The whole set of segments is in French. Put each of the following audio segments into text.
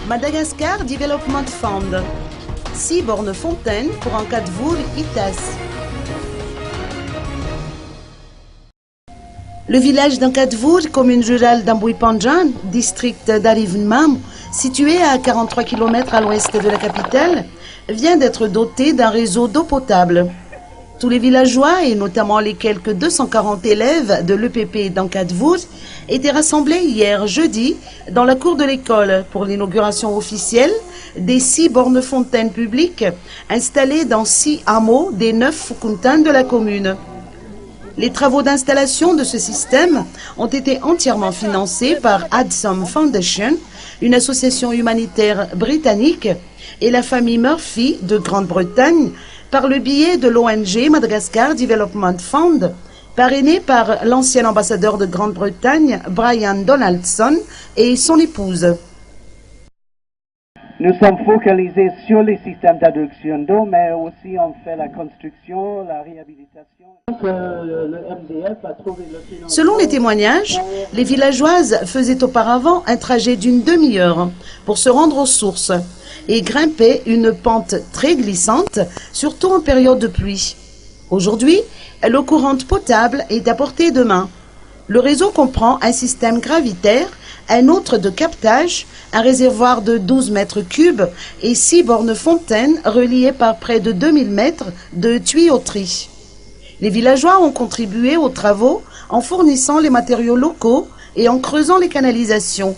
Madagascar Development Fund. 6 bornes fontaines pour Ankadvour Itas. Le village d'Ankadvour, commune rurale d'Ambouipanjan, district d'Arivnmam, situé à 43 km à l'ouest de la capitale, vient d'être doté d'un réseau d'eau potable. Tous les villageois, et notamment les quelques 240 élèves de l'EPP d'Ankadvour, étaient rassemblés hier jeudi dans la cour de l'école pour l'inauguration officielle des 6 bornes fontaines publiques installées dans 6 hameaux des 9 Fukuntans de la commune. Les travaux d'installation de ce système ont été entièrement financés par Adsom Foundation, une association humanitaire britannique, et la famille Murphy de Grande-Bretagne par le biais de l'ONG Madagascar Development Fund, parrainé par l'ancien ambassadeur de Grande-Bretagne, Brian Donaldson, et son épouse. Nous sommes focalisés sur les systèmes d'adduction d'eau, mais aussi on fait la construction, la réhabilitation. Selon les témoignages, les villageoises faisaient auparavant un trajet d'une demi-heure pour se rendre aux sources et grimpaient une pente très glissante, surtout en période de pluie. Aujourd'hui, l'eau courante potable est à portée de main. Le réseau comprend un système gravitaire, un autre de captage, un réservoir de 12 mètres cubes et 6 bornes fontaines reliées par près de 2000 mètres de tuyauterie. Les villageois ont contribué aux travaux en fournissant les matériaux locaux et en creusant les canalisations.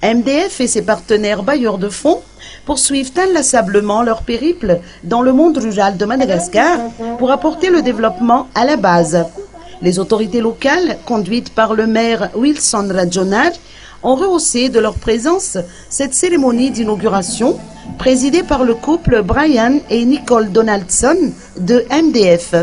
MDF et ses partenaires bailleurs de fonds poursuivent inlassablement leur périple dans le monde rural de Madagascar pour apporter le développement à la base. Les autorités locales, conduites par le maire Wilson Rajonar, ont rehaussé de leur présence cette cérémonie d'inauguration présidée par le couple Brian et Nicole Donaldson de MDF.